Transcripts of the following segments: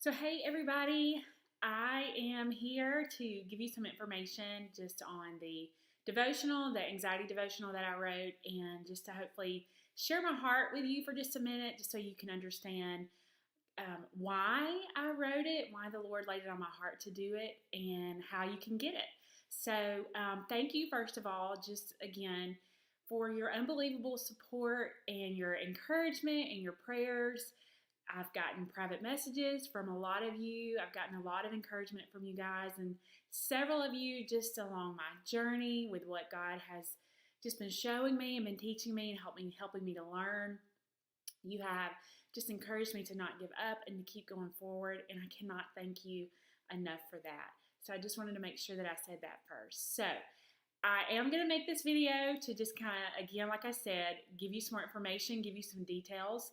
So, hey everybody, I am here to give you some information just on the devotional, the anxiety devotional that I wrote, and just to hopefully share my heart with you for just a minute, just so you can understand why I wrote it, why the Lord laid it on my heart to do it, and how you can get it. So, thank you, first of all, just again, for your unbelievable support and your encouragement and your prayers. I've gotten private messages from a lot of you. I've gotten a lot of encouragement from you guys, and several of you just along my journey with what God has just been showing me and been teaching me and helping me to learn. You have just encouraged me to not give up and to keep going forward, and I cannot thank you enough for that. So I just wanted to make sure that I said that first. So I am going to make this video to just kind of, again, like I said, give you some more information, give you some details.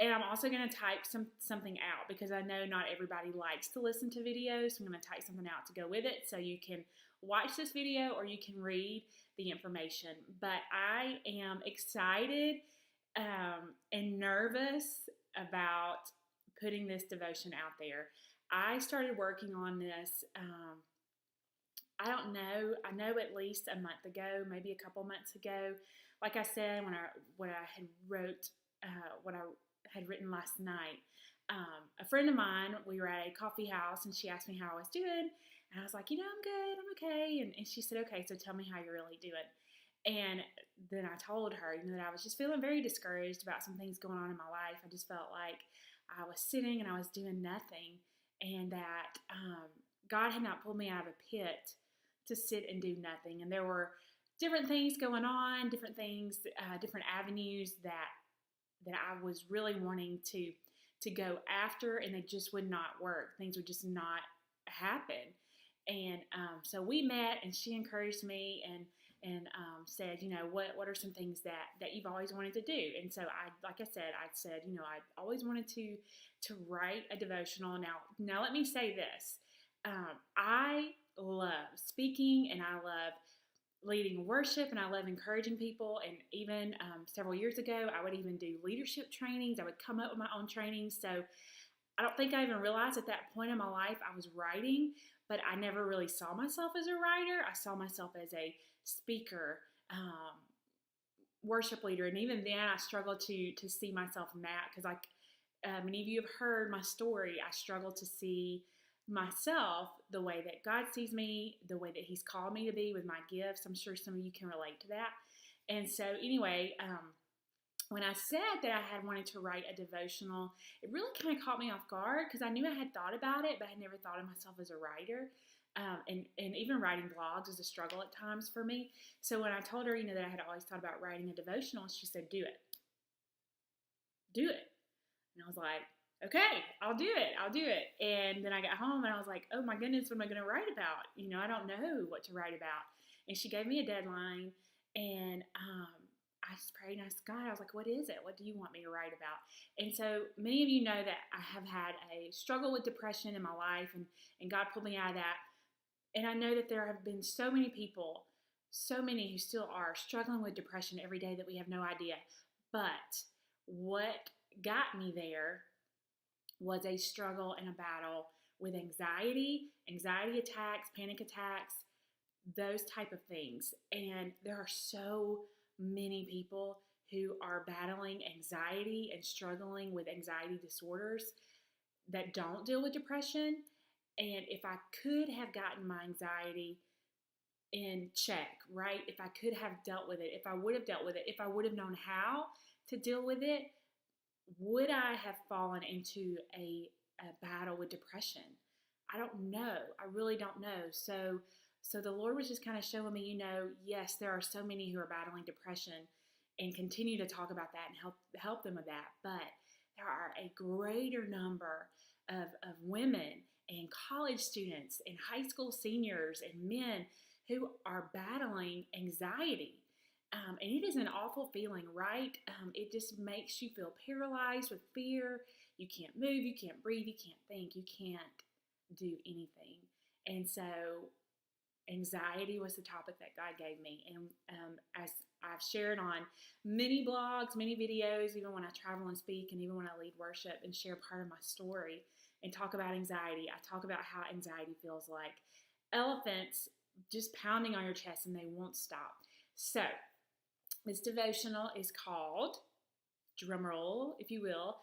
And I'm also going to type something out because I know not everybody likes to listen to videos. So I'm going to type something out to go with it so you can watch this video or you can read the information. But I am excited and nervous about putting this devotion out there. I started working on this, I don't know, I know at least a month ago, maybe a couple months ago. Like I said, when I had wrote, what I had written last night. A friend of mine, we were at a coffee house and she asked me how I was doing. And I was like, I'm good, I'm okay. And she said, okay, so tell me how you're really doing. And then I told her, that I was just feeling very discouraged about some things going on in my life. I just felt like I was sitting and I was doing nothing, and that God had not pulled me out of a pit to sit and do nothing. And there were different things going on, different things, different avenues that I was really wanting to go after, and they just would not work. Things would just not happen. And so we met, and she encouraged me and said, what are some things that you've always wanted to do? And so I said, I always wanted to write a devotional. Now let me say this: I love speaking, and I love leading worship, and I love encouraging people. And even several years ago, I would even do leadership trainings. I would come up with my own trainings. So I don't think I even realized at that point in my life I was writing, but I never really saw myself as a writer. I saw myself as a speaker, worship leader, and even then I struggled to see myself in that, because like many of you have heard my story, I struggle to see myself the way that God sees me, the way that He's called me to be with my gifts. I'm sure some of you can relate to that. And so anyway, when I said that I had wanted to write a devotional, it really kind of caught me off guard, because I knew I had thought about it, but I had never thought of myself as a writer. And even writing blogs is a struggle at times for me. So when I told her, that I had always thought about writing a devotional, she said, do it. Do it. And I was like, okay, I'll do it. And then I got home and I was like, oh my goodness, what am I going to write about? I don't know what to write about. And she gave me a deadline, and I just prayed and I asked God, I was like, what is it? What do you want me to write about? And so many of you know that I have had a struggle with depression in my life, and God pulled me out of that. And I know that there have been so many people, so many who still are struggling with depression every day that we have no idea. But what got me there was a struggle and a battle with anxiety attacks, panic attacks, those type of things. And there are so many people who are battling anxiety and struggling with anxiety disorders that don't deal with depression. And if I could have gotten my anxiety in check, right? If I could have dealt with it, if I would have dealt with it, if I would have known how to deal with it, would I have fallen into a battle with depression? I don't know. I really don't know. So the Lord was just kind of showing me, yes, there are so many who are battling depression, and continue to talk about that and help them with that. But there are a greater number of women and college students and high school seniors and men who are battling anxiety. And it is an awful feeling, right? It just makes you feel paralyzed with fear. You can't move, you can't breathe, you can't think, you can't do anything. And so anxiety was the topic that God gave me. And as I've shared on many blogs, many videos, even when I travel and speak, and even when I lead worship and share part of my story and talk about anxiety, I talk about how anxiety feels like elephants just pounding on your chest and they won't stop. So this devotional is called, drumroll if you will,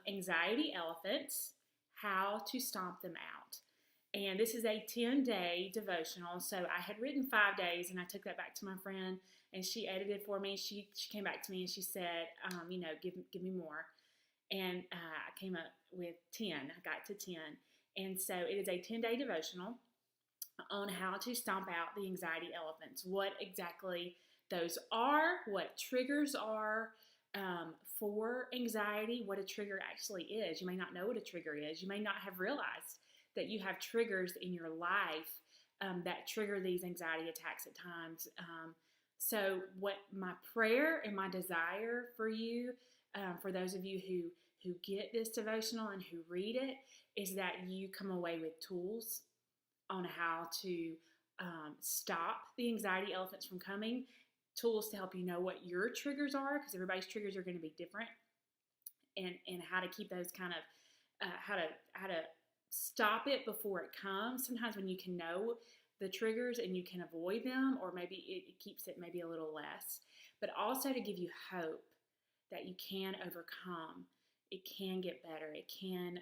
Anxiety Elephants, How to Stomp Them Out. And this is a 10-day devotional. So I had written 5 days, and I took that back to my friend, and she edited for me. She came back to me and she said, give me more. And I came up with 10. I got to 10. And so it is a 10-day devotional on how to stomp out the anxiety elephants. What exactly those are, what triggers are for anxiety, what a trigger actually is. You may not know what a trigger is. You may not have realized that you have triggers in your life that trigger these anxiety attacks at times. So what my prayer and my desire for you, for those of you who get this devotional and who read it, is that you come away with tools on how to stop the anxiety elephants from coming, tools to help you know what your triggers are, because everybody's triggers are going to be different, and how to keep those kind of, how to stop it before it comes. Sometimes when you can know the triggers and you can avoid them, or maybe it keeps it maybe a little less, but also to give you hope that you can overcome. It can get better. It can,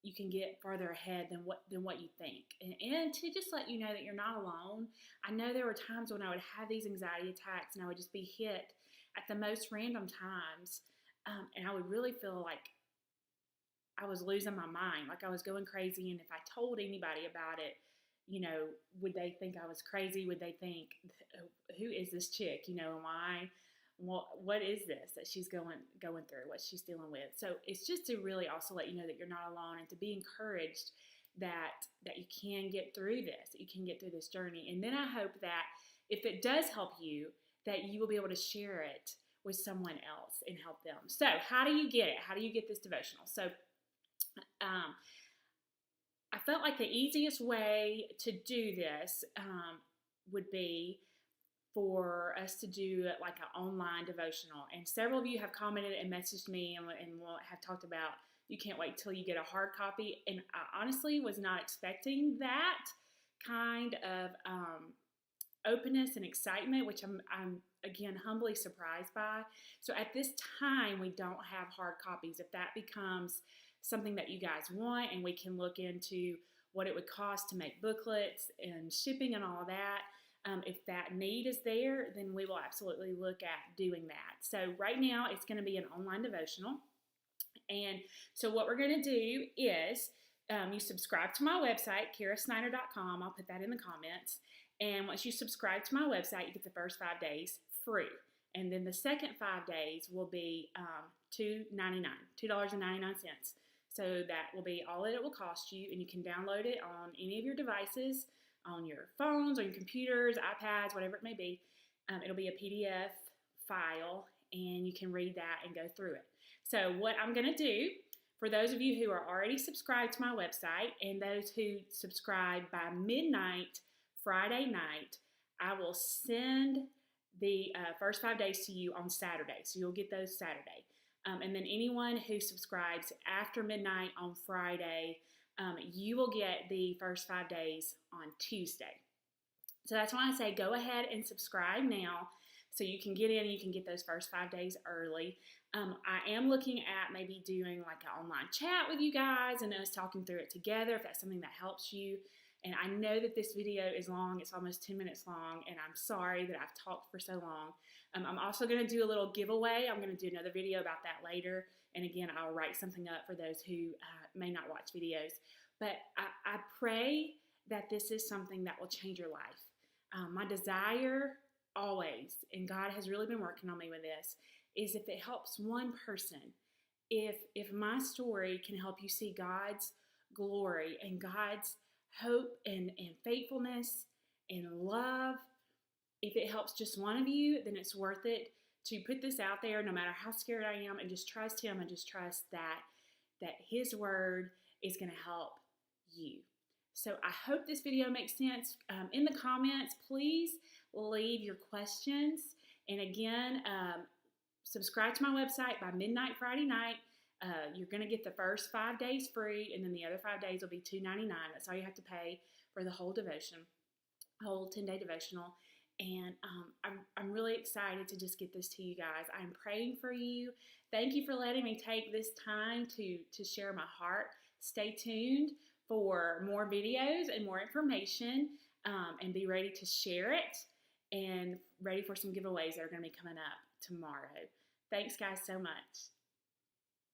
you can get farther ahead than what you think. And to just let you know that you're not alone. I know there were times when I would have these anxiety attacks and I would just be hit at the most random times. And I would really feel like I was losing my mind, like I was going crazy. And if I told anybody about it, would they think I was crazy? Would they think, who is this chick? What is this that she's going through, what she's dealing with? So it's just to really also let you know that you're not alone, and to be encouraged that you can get through this, that you can get through this journey. And then I hope that if it does help you, that you will be able to share it with someone else and help them. So how do you get it? How do you get this devotional? So I felt like the easiest way to do this would be for us to do like an online devotional. And several of you have commented and messaged me and have talked about you can't wait till you get a hard copy. And I honestly was not expecting that kind of openness and excitement, which I'm again humbly surprised by. So at this time, we don't have hard copies. If that becomes something that you guys want, and we can look into what it would cost to make booklets and shipping and all of that, if that need is there, then we will absolutely look at doing that. So right now, it's going to be an online devotional. And so what we're going to do is you subscribe to my website, karasnyder.com. I'll put that in the comments. And once you subscribe to my website, you get the first 5 days free. And then the second 5 days will be $2.99. So that will be all that it will cost you. And you can download it on any of your devices, on your phones, on your computers, iPads, whatever it may be. It'll be a PDF file, and you can read that and go through it. So what I'm going to do, for those of you who are already subscribed to my website and those who subscribe by midnight Friday night, I will send the first 5 days to you on Saturday. So you'll get those Saturday. And then anyone who subscribes after midnight on Friday, you will get the first 5 days on Tuesday. So that's why I say go ahead and subscribe now so you can get in and you can get those first 5 days early. I am looking at maybe doing like an online chat with you guys and us talking through it together if that's something that helps you. And I know that this video is long. It's almost 10 minutes long, and I'm sorry that I've talked for so long. I'm also going to do a little giveaway. I'm going to do another video about that later. And again, I'll write something up for those who may not watch videos. But I pray that this is something that will change your life. My desire always, and God has really been working on me with this, is if it helps one person, if my story can help you see God's glory and God's hope and faithfulness and love, if it helps just one of you, then it's worth it to put this out there no matter how scared I am, and just trust Him and just trust that His word is going to help you. So I hope this video makes sense. In the comments, please leave your questions. And again, subscribe to my website by midnight Friday night. You're going to get the first 5 days free, and then the other 5 days will be $2.99. That's all you have to pay for the whole devotion, whole 10-day devotional. And I'm really excited to just get this to you guys. I'm praying for you. Thank you for letting me take this time to share my heart. Stay tuned for more videos and more information, and be ready to share it and ready for some giveaways that are going to be coming up tomorrow. Thanks, guys, so much.